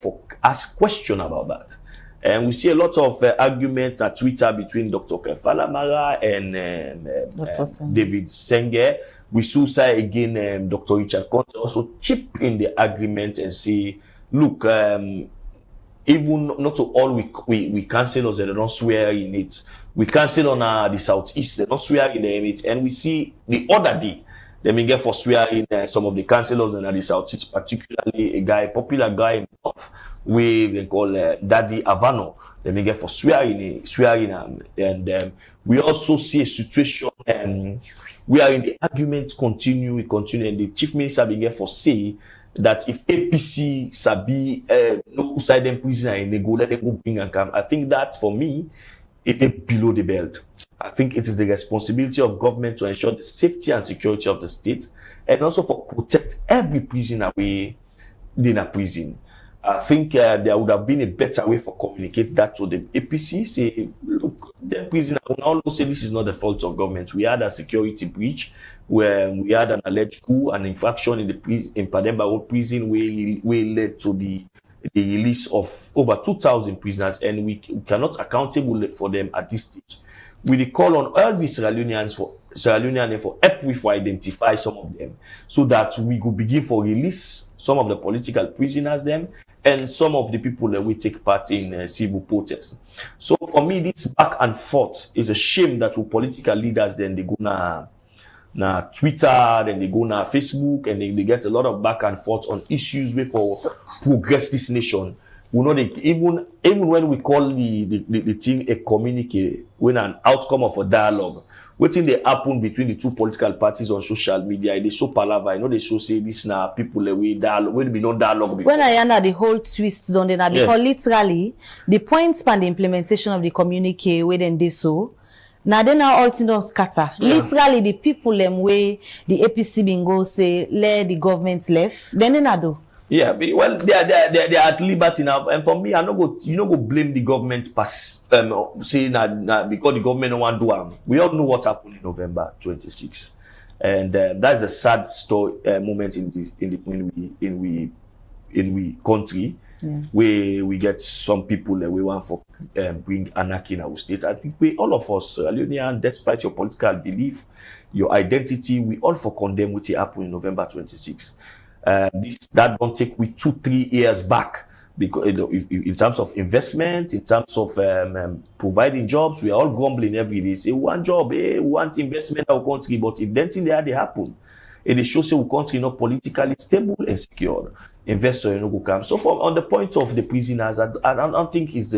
for ask question about that. And we see a lot of arguments at Twitter between Dr. Kefala Mara and David Senge. We saw say again Dr. Richard Conte also chip in the argument and say, look, even not to all we cancel us, they don't swear in it. We cancel on the Southeast, they don't swear in it. And we see the other day, they may get for swear in some of the councillors in the Southeast, particularly a popular guy in North, we they call Daddy Avano. They may get for swearing, and we also see a situation where in the argument continue, and the chief minister began for say that if APC sabi no side them prisoner and they go let them go bring and come. I think that for me, it is below the belt. I think it is the responsibility of government to ensure the safety and security of the state, and also for protect every prisoner we in a prison. I think there would have been a better way for communicate that to the APC. Say, look, the prisoner will now say this is not the fault of government. We had a security breach where we had an alleged coup, an infraction in the in Pademba Road prison, where led to the release of over 2,000 prisoners, and we cannot accountable for them at this stage. We call on all the Sierra Leoneans for help we for identify some of them, so that we could begin for release some of the political prisoners them and some of the people that will take part in civil protests. So for me, this back and forth is a shame that we political leaders then they go na Twitter, then they go na Facebook, and they get a lot of back and forth on issues way for progress this nation. We know that even when we call the thing a communique, when an outcome of a dialogue, what thing they happen between the two political parties on social media, they show palaver. I know they show say this now people the way dialogue when we no dialogue before. When I under the whole twist on the because literally the points and the implementation of the communique where then they so. Now they now all things don't scatter. Literally the people them way the APC bingo say let the government left. Then they not do. Yeah, well, they are at liberty now, and for me, I don't go blame the government saying that because the government don't want to do. We all know what happened in November 26, and that's a sad story moment in we country where we get some people that we want for bring anarchy in our state. I think all of us, despite your political belief, your identity, we all for condemn what happened in November 26. That don't take we 2-3 years back, because in terms of investment, in terms of providing jobs, we are all grumbling every day. Say one job, we want investment in our country, but if that thing they happen, it shows our country not politically stable and secure. Investor no go come. So on the point of the prisoners, I don't think it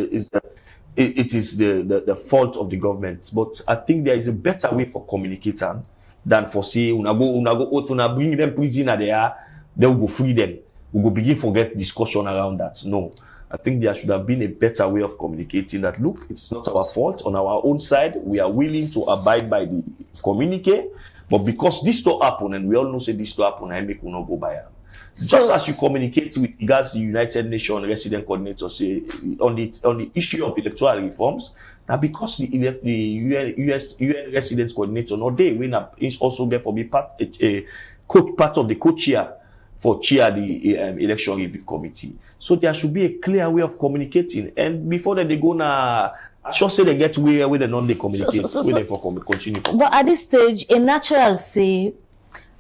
is the fault of the government, but I think there is a better way for communicating than for say una bring them prisoner there. They will go free them. We will begin to get discussion around that. No, I think there should have been a better way of communicating that. Look, it's not our fault. On our own side, we are willing to abide by the communique, but because this to happen, and we all know say this to happen, I make we not go by it. Just as you communicate with regards the United Nations resident coordinator say on the issue of electoral reforms, now because the UN resident coordinator no day when is also get for be part of the co-chair for chair the election review committee. So there should be a clear way of communicating. And before that, they go na, I should say they get where they non they communicate, where they for continue. But at this stage, a natural say,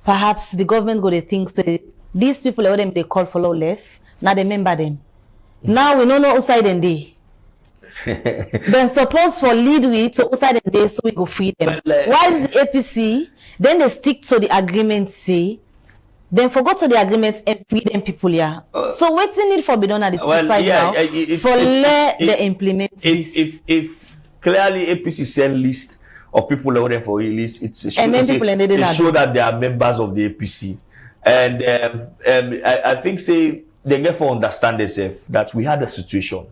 perhaps the government go to think say these people are them they call for low left. Now they remember them. Now we don't know outside and they. Then suppose for lead with so outside and they so we go free them. Why is the APC? Then they stick to the agreement say. Then forgot to the agreement and free them people here. So what's in it for be done at the two side now? For let the implement this. If clearly APC send list of people that want for release, it show that they are members of the APC. And I think say they get for understand themselves that we had a situation.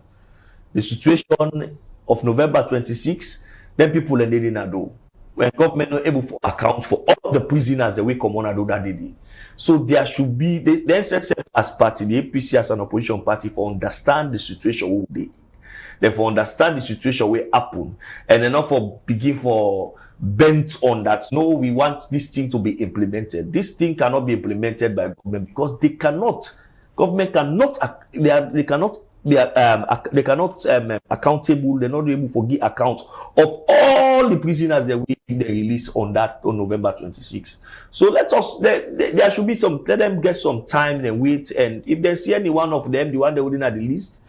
The situation of November 26, then people and they didn't do. When government not able to account for all of the prisoners that we come on and do that they did. So there should be the SSF as party, the APC as an opposition party for understand the situation will be. Then for understand the situation will happen. And then not for begin for bent on that. No, we want this thing to be implemented. This thing cannot be implemented by government because they cannot Government cannot, they cannot be accountable. They're not able to give account of all the prisoners that they release on November 26th. So there should be let them get some time and wait. And if they see any one of them, the one they wouldn't have the list,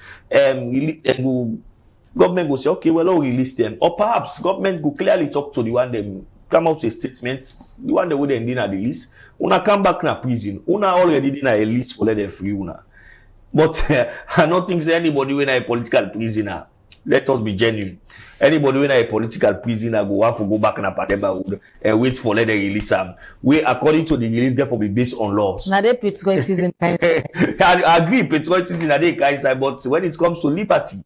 government will say, okay, well, I'll release them. Or perhaps government will clearly talk to the one them come out with a statement, the one they wouldn't have the list. Una come back na prison. Una already did a list for let them free una. But I don't think anybody when a political prisoner, let us be genuine. Anybody when a political prisoner go have to go back in a patemba and wait for let them release them. We, according to the release, therefore be based on laws. Now they patriotism. I agree, patriotism are the but when it comes to liberty,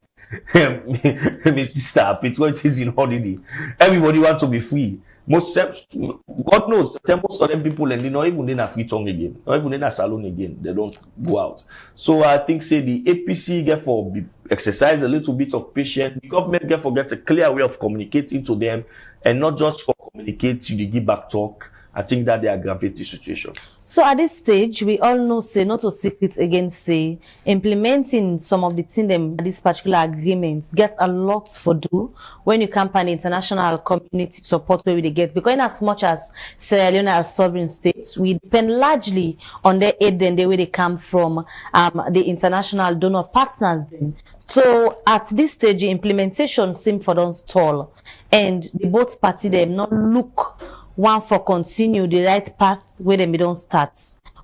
my sister, patriotism holiday. Everybody wants to be free. God knows, most of them people and they not even in a free tongue again, not even in a salon again. They don't go out. So I think say the APC therefore exercise a little bit of patience. The government therefore gets a clear way of communicating to them, and not just for communicating the give back talk. I think that they aggravate the situation. So at this stage, we all know, say, not to secret again, say, implementing some of the things them these particular agreements gets a lot for do when you campaign international community support where we get. Because in as much as Sierra Leone as sovereign states, we depend largely on their aid and the way they come from the international donor partners. Then. So at this stage, the implementation seems for them stall, and the both party them not look one for continue the right path where they don't start.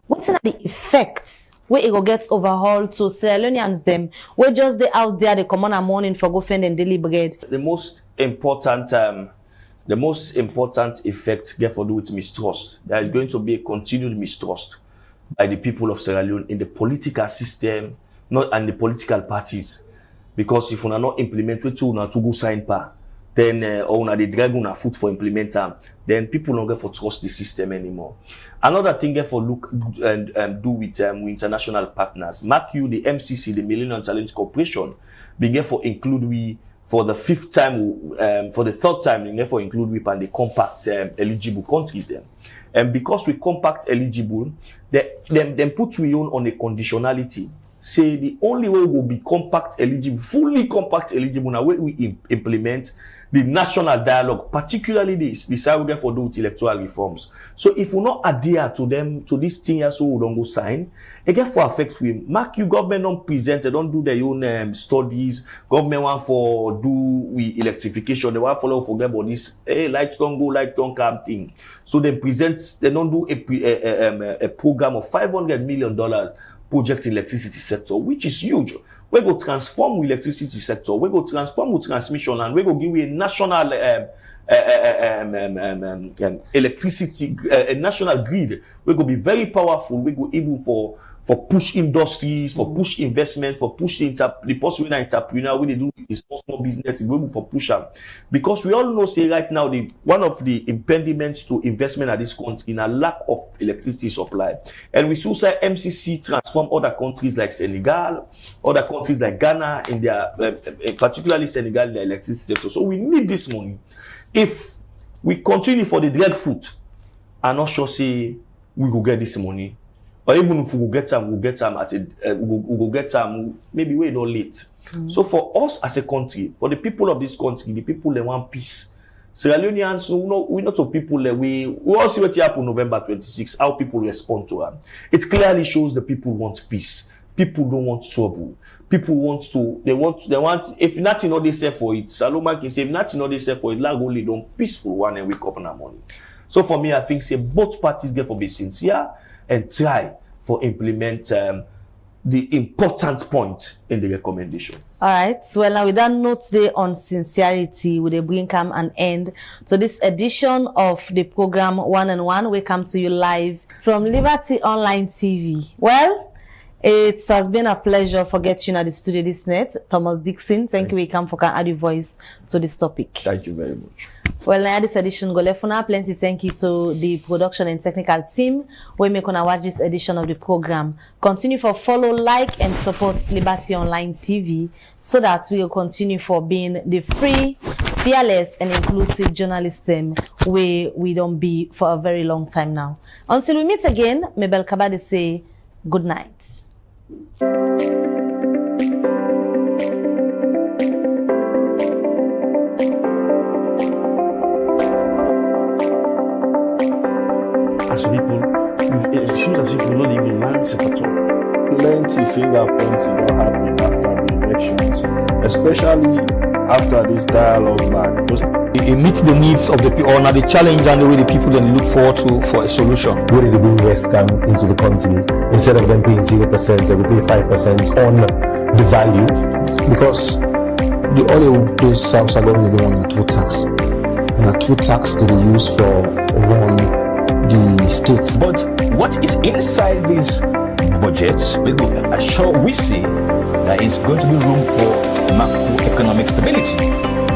What's the effects where it go get overhauled to Sierra Leoneans them? Where just they out there they come on a morning for go fend and daily bread. The most important effect get for do with mistrust. There is going to be a continued mistrust by the people of Sierra Leone in the political system, not and the political parties. Because if we are not implement what you to go sign pa, then or they drag on a foot for implement them, then people don't get for trust the system anymore. Another thing get for look and do with international partners. Mark you the MCC, the Millennium Challenge Corporation, being get for include we for the fifth time, for the third time, we therefore include we and the compact eligible countries then. And because we compact eligible, then put we on a conditionality. Say the only way we will be compact eligible, fully compact eligible now where we implement the national dialogue, particularly the side for those electoral reforms. So if we not adhere to them, to this thing so we don't go sign, it get for affect we mark you government don't present, they don't do their own studies, government want for do we electrification, they want follow forget about this, hey, lights don't go, light don't come thing. So they present, they don't do a program of $500 million project electricity sector, which is huge. We go transform the electricity sector. We go transform the transmission, and we go give you a national electricity, a national grid. We go be very powerful. We go able for push industries, for push investments, for push the possible entrepreneur. We they do this small business. We able for push them because we all know say right now one of the impediments to investment at this country in a lack of electricity supply, and we saw say MCC transform other countries like Senegal, other countries like Ghana in their particularly Senegal in their electricity sector. So we need this money. If we continue for the drag foot, I'm not sure say we will get this money. Or even if we will get them, we'll get them we'll get them maybe we're not late. So for us as a country, for the people of this country, the people that want peace, Sierra Leoneans, we're not of people that we all see what happened November 26, how people respond to them. It clearly shows the people want peace. People don't want trouble. People they want, if nothing not they say for it, Saloma can say, if nothing not they say for it, like only don't peaceful one and wake up in the morning. So for me, I think say both parties get for be sincere and try for implement the important point in the recommendation. All right. Well, now with that note there on sincerity, will they bring come an end to this edition of the program Wan On Wan. We come to you live from Liberty Online TV. Well, it has been a pleasure for getting you at the studio this night. Thomas Dixon, thank you. We come for add your voice to this topic. Thank you very much. Well, now this edition go left for now. Plenty thank you to the production and technical team. We make on watch this edition of the program. Continue for follow, like, and support Liberty Online TV so that we will continue for being the free, fearless, and inclusive journalism where we don't be for a very long time now. Until we meet again, Mabel Kabade say good night. As people, it seems as if we not even learn it at all. Plenty finger pointing that happened after the elections, especially after this dialogue back. It meets the needs of the people, or now the challenge and the way the people then look forward to for a solution. Where did the invest come into the country? Instead of them paying 0%, they will pay 5% on the value. Because the oil those South Sudan they want a two tax, and a two tax that they use for run the states. But what is inside these budgets, we see there is going to be room for macroeconomic stability.